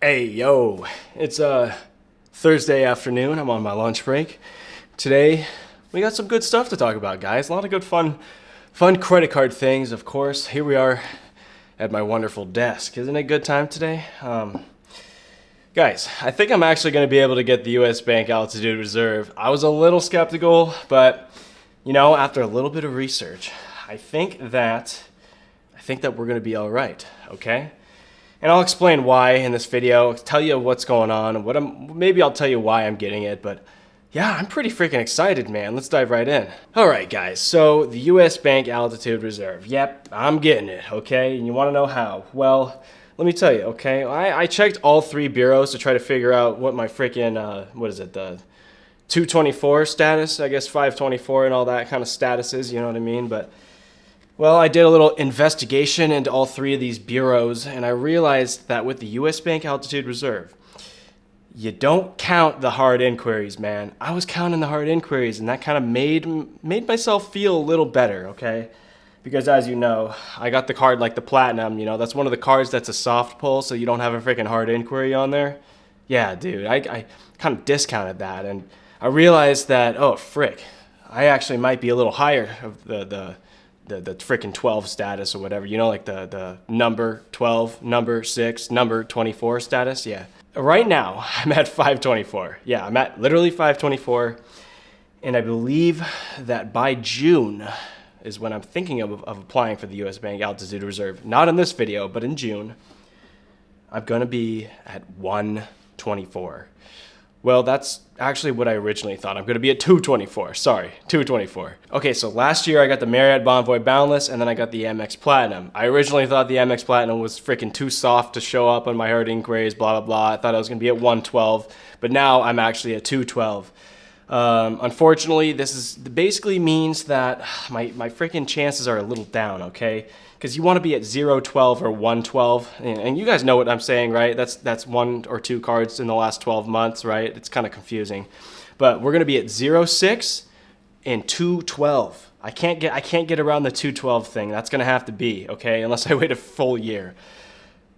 Hey, yo, it's Thursday afternoon. I'm on my lunch break. Today, we got some good stuff to talk about, guys. A lot of good fun credit card things, of course. Here we are at my wonderful desk. Isn't it a good time today? Guys, I think I'm actually going to be able to get the US Bank Altitude Reserve. I was a little skeptical, but after a little bit of research, I think that we're going to be all right, okay? And I'll explain why in this video, tell you what's going on, and maybe I'll tell you why I'm getting it, but yeah, I'm pretty freaking excited, man. Let's dive right in. All right, guys, so the US Bank Altitude Reserve. Yep, I'm getting it, okay? And you wanna know how? Well, let me tell you, okay? I checked all three bureaus to try to figure out what my freaking, the 224 status, I guess 524 and all that kind of statuses, you know what I mean? Well, I did a little investigation into all three of these bureaus, and I realized that with the US Bank Altitude Reserve, you don't count the hard inquiries, man. I was counting the hard inquiries, and that kind of made myself feel a little better, okay? Because as you know, I got the card like the Platinum, that's one of the cards that's a soft pull, so you don't have a freaking hard inquiry on there. Yeah, dude, I kind of discounted that, and I realized that, oh, frick, I actually might be a little higher of the freaking 12 status or whatever, like the number 12, number 6, number 24 status. Yeah. Right now, I'm at 524. Yeah, I'm at literally 524. And I believe that by June is when I'm thinking of applying for the US Bank Altitude Reserve. Not in this video, but in June, I'm going to be at 124. Well, that's actually what I originally thought. I'm going to be at 224. Sorry, 224. Okay, so last year I got the Marriott Bonvoy Boundless, and then I got the MX Platinum. I originally thought the MX Platinum was freaking too soft to show up on my hard inquiries, blah, blah, blah. I thought I was going to be at 112, but now I'm actually at 212. Unfortunately, this basically means that my freaking chances are a little down, okay? Because you want to be at 012 or 112, and you guys know what I'm saying, right? That's one or two cards in the last 12 months, right? It's kind of confusing. But we're going to be at 06 and 212. I can't get around the 212 thing. That's going to have to be, okay? Unless I wait a full year.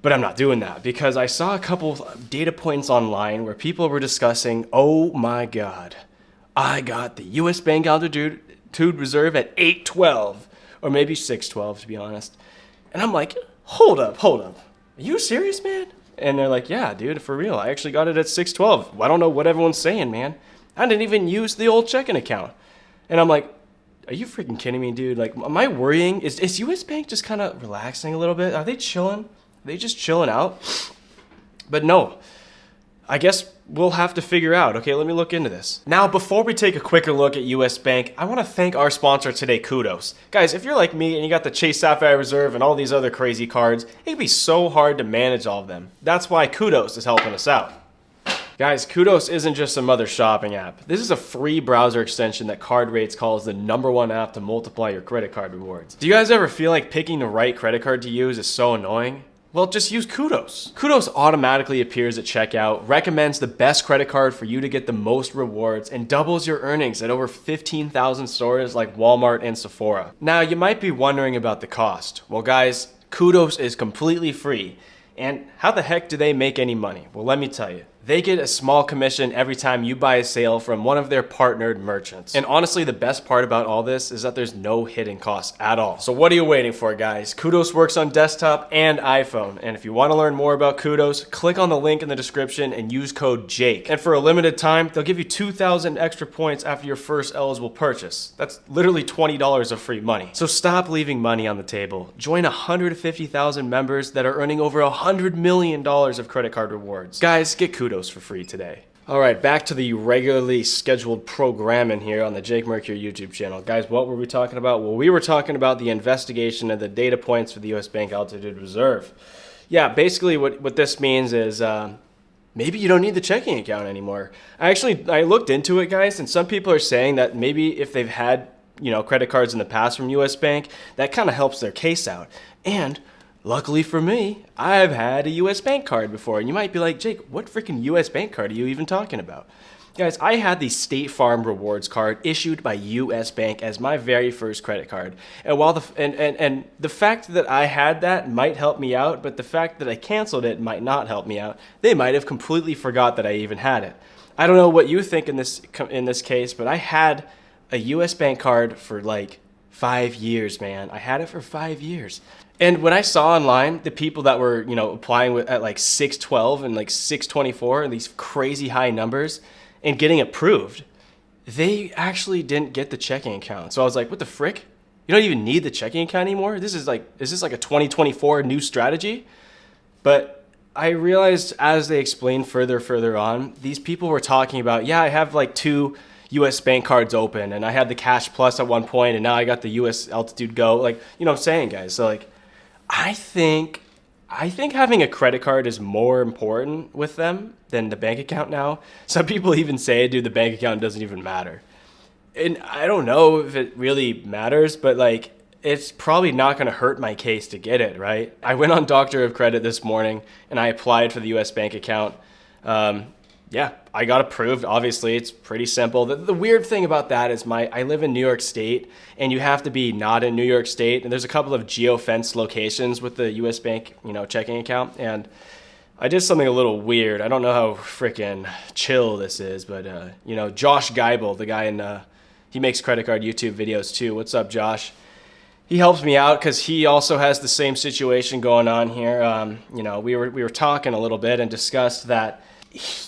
But I'm not doing that because I saw a couple data points online where people were discussing, oh my God, I got the US Bank Altitude Reserve at 812. Or maybe 612, to be honest. And I'm like, hold up. Are you serious, man? And they're like, yeah, dude, for real. I actually got it at 612. Well, I don't know what everyone's saying, man. I didn't even use the old checking account. And I'm like, are you freaking kidding me, dude? Like, am I worrying? Is US Bank just kind of relaxing a little bit? Are they chilling? Are they just chilling out? But no. I guess we'll have to figure out. Okay, let me look into this. Now, before we take a quicker look at US Bank, I want to thank our sponsor today, Kudos. Guys, if you're like me and you got the Chase Sapphire Reserve and all these other crazy cards, it can be so hard to manage all of them. That's why Kudos is helping us out. Guys, Kudos isn't just some other shopping app. This is a free browser extension that Card Rates calls the #1 app to multiply your credit card rewards. Do you guys ever feel like picking the right credit card to use is so annoying? Well, just use Kudos. Kudos automatically appears at checkout, recommends the best credit card for you to get the most rewards, and doubles your earnings at over 15,000 stores like Walmart and Sephora. Now, you might be wondering about the cost. Well, guys, Kudos is completely free. And how the heck do they make any money? Well, let me tell you. They get a small commission every time you buy a sale from one of their partnered merchants. And honestly, the best part about all this is that there's no hidden costs at all. So what are you waiting for, guys? Kudos works on desktop and iPhone. And if you want to learn more about Kudos, click on the link in the description and use code JAKE. And for a limited time, they'll give you 2,000 extra points after your first eligible purchase. That's literally $20 of free money. So stop leaving money on the table. Join 150,000 members that are earning over $100 million of credit card rewards. Guys, get Kudos for free today. All right, back to the regularly scheduled programming here on the Jake Mercury YouTube channel. Guys, what were we talking about? Well, we were talking about the investigation of the data points for the US Bank Altitude Reserve. Yeah, basically what this means is maybe you don't need the checking account anymore. I looked into it, guys, and some people are saying that maybe if they've had, credit cards in the past from US Bank, that kind of helps their case out. And luckily for me, I've had a US Bank card before. And you might be like, Jake, what freaking US Bank card are you even talking about? Guys, I had the State Farm Rewards card issued by US Bank as my very first credit card. And while and the fact that I had that might help me out, but the fact that I canceled it might not help me out. They might have completely forgot that I even had it. I don't know what you think in this case, but I had a US Bank card for like 5 years, man. I had it for 5 years. And when I saw online the people that were, applying at like 612 and like 624 and these crazy high numbers and getting approved, they actually didn't get the checking account. So I was like, what the frick? You don't even need the checking account anymore? Is this like a 2024 new strategy? But I realized as they explained further on, these people were talking about, yeah, I have like 2 US Bank cards open and I had the Cash Plus at one point and now I got the US Altitude Go. Like, you know what I'm saying, guys? So like, I think having a credit card is more important with them than the bank account now. Some people even say, dude, the bank account doesn't even matter. And I don't know if it really matters, but like, it's probably not going to hurt my case to get it, right? I went on Doctor of Credit this morning and I applied for the US Bank account. Yeah, I got approved. Obviously, it's pretty simple. The weird thing about that is I live in New York State, and you have to be not in New York State. And there's a couple of geo-fenced locations with the U.S. Bank, checking account. And I did something a little weird. I don't know how freaking chill this is, but Josh Geibel, the guy he makes credit card YouTube videos too. What's up, Josh? He helps me out because he also has the same situation going on here. We were talking a little bit and discussed that.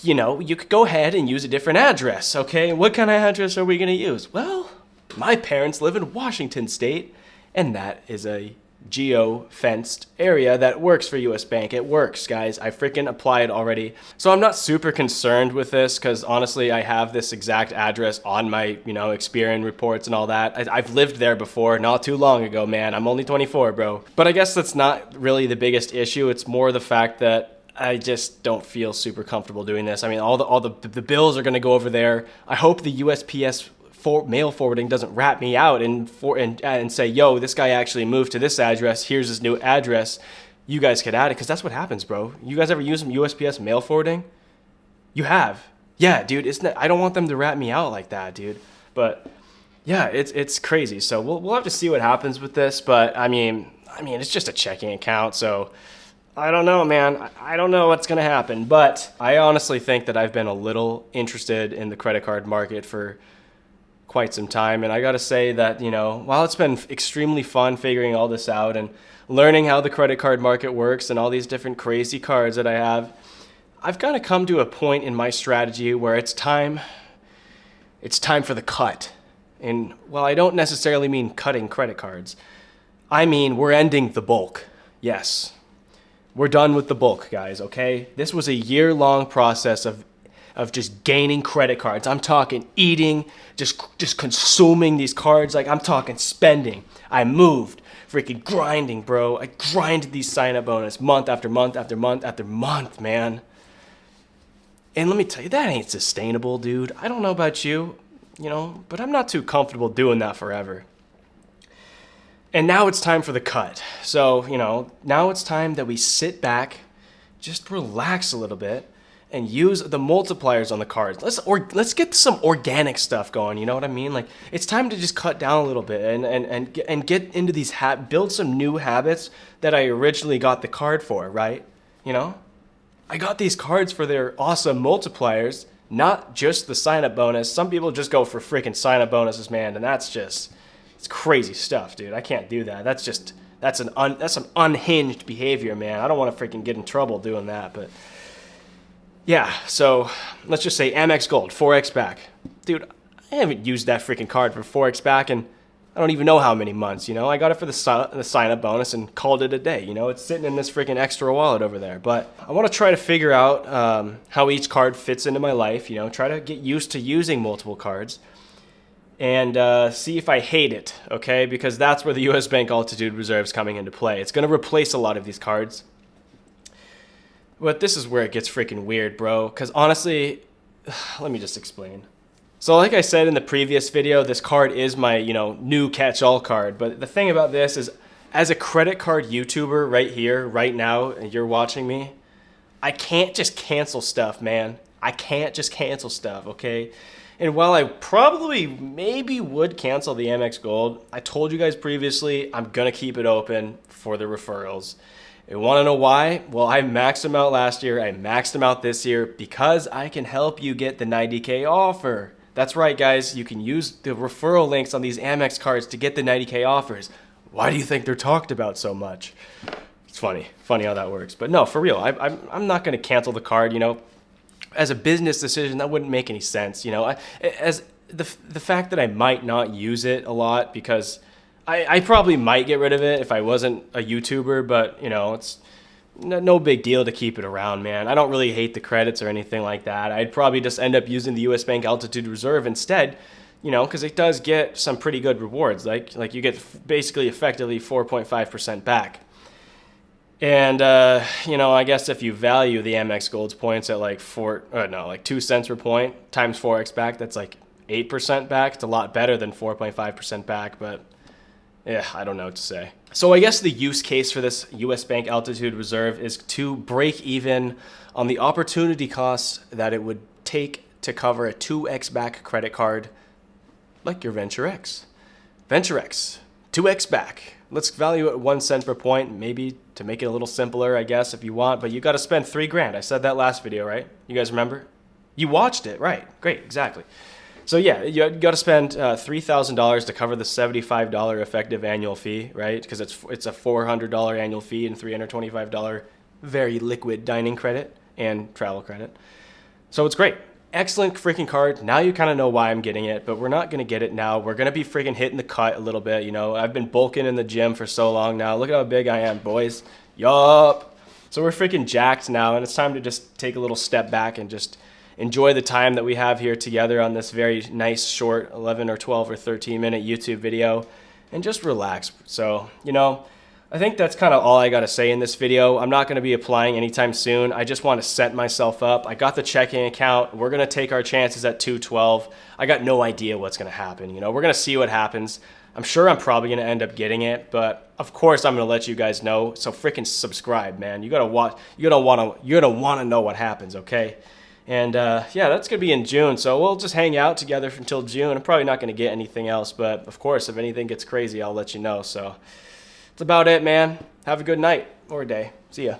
You could go ahead and use a different address, okay? What kind of address are we going to use? Well, my parents live in Washington State, and that is a geo-fenced area that works for US Bank. It works, guys. I freaking applied already. So I'm not super concerned with this because honestly, I have this exact address on my, Experian reports and all that. I've lived there before, not too long ago, man. I'm only 24, bro. But I guess that's not really the biggest issue. It's more the fact that I just don't feel super comfortable doing this. I mean, all the bills are going to go over there. I hope the USPS mail forwarding doesn't rat me out and say, yo, this guy actually moved to this address. Here's his new address. You guys could add it because that's what happens, bro. You guys ever use some USPS mail forwarding? You have. Yeah, dude. I don't want them to rat me out like that, dude. But yeah, it's crazy. So we'll have to see what happens with this. But I mean, it's just a checking account, so. I don't know, man. I don't know what's going to happen, but I honestly think that I've been a little interested in the credit card market for quite some time. And I got to say that, while it's been extremely fun figuring all this out and learning how the credit card market works and all these different crazy cards that I have, I've kind of come to a point in my strategy where it's time for the cut. And while I don't necessarily mean cutting credit cards, I mean we're ending the bulk. Yes. We're done with the bulk, guys, okay? This was a year-long process of just gaining credit cards. I'm talking eating, just consuming these cards. Like, I'm talking spending. I moved, freaking grinding, bro. I grinded these sign-up bonus month after month after month after month, man. And let me tell you, that ain't sustainable, dude. I don't know about you, but I'm not too comfortable doing that forever. And now it's time for the cut. So, now it's time that we sit back, just relax a little bit, and use the multipliers on the cards. Let's get some organic stuff going, you know what I mean? Like, it's time to just cut down a little bit and get into these build some new habits that I originally got the card for, right? I got these cards for their awesome multipliers, not just the sign-up bonus. Some people just go for freaking sign-up bonuses, man, and it's crazy stuff, dude. I can't do that. That's some unhinged behavior, man. I don't want to freaking get in trouble doing that, but yeah. So let's just say Amex Gold, 4x back, dude. I haven't used that freaking card for 4x back in I don't even know how many months. I got it for the sign-up bonus and called it a day. It's sitting in this freaking extra wallet over there. But I want to try to figure out how each card fits into my life. Try to get used to using multiple cards. And see if I hate it, okay? Because that's where the US Bank Altitude Reserve is coming into play. It's going to replace a lot of these cards. But this is where it gets freaking weird, bro. Because honestly, let me just explain. So like I said in the previous video, this card is my, new catch-all card. But the thing about this is, as a credit card YouTuber right here, right now, and you're watching me, I can't just cancel stuff, man. I can't just cancel stuff, okay? And while I probably maybe would cancel the Amex Gold, I told you guys previously I'm gonna keep it open for the referrals. You want to know why? Well, I maxed them out last year. I maxed them out this year because I can help you get the 90K offer. That's right, guys. You can use the referral links on these Amex cards to get the 90K offers. Why do you think they're talked about so much? It's funny how that works. But no, for real, I'm not going to cancel the card. As a business decision, that wouldn't make any sense. As the fact that I might not use it a lot because I probably might get rid of it if I wasn't a YouTuber, but it's no big deal to keep it around, man. I don't really hate the credits or anything like that. I'd probably just end up using the US Bank Altitude Reserve instead, because it does get some pretty good rewards. Like you get basically effectively 4.5% back. And, I guess if you value the Amex Gold's points at like 2 cents per point times 4x back, that's like 8% back. It's a lot better than 4.5% back, but yeah, I don't know what to say. So I guess the use case for this US Bank Altitude Reserve is to break even on the opportunity costs that it would take to cover a 2x back credit card like your Venture X. Venture X, 2x back. Let's value it 1 cent per point, maybe to make it a little simpler, I guess, if you want, but you got to spend $3,000. I said that last video, right? You guys remember? You watched it, right? Great, exactly. So yeah, you got to spend $3,000 to cover the $75 effective annual fee, right? Because it's a $400 annual fee and $325 very liquid dining credit and travel credit. So it's great. Excellent freaking card. Now you kind of know why I'm getting it, but we're not going to get it now. We're going to be freaking hitting the cut a little bit. I've been bulking in the gym for so long now. Look at how big I am, boys. Yup. So we're freaking jacked now, and it's time to just take a little step back and just enjoy the time that we have here together on this very nice, short 11 or 12 or 13-minute YouTube video and just relax. So, I think that's kind of all I got to say in this video. I'm not going to be applying anytime soon. I just want to set myself up. I got the checking account. We're going to take our chances at 212. I got no idea what's going to happen. We're going to see what happens. I'm sure I'm probably going to end up getting it, but of course I'm going to let you guys know. So freaking subscribe, man. You're going to want to know what happens, okay? And yeah, that's going to be in June, so we'll just hang out together until June. I'm probably not going to get anything else, but of course, if anything gets crazy, I'll let you know. So that's about it, man. Have a good night or day. See ya.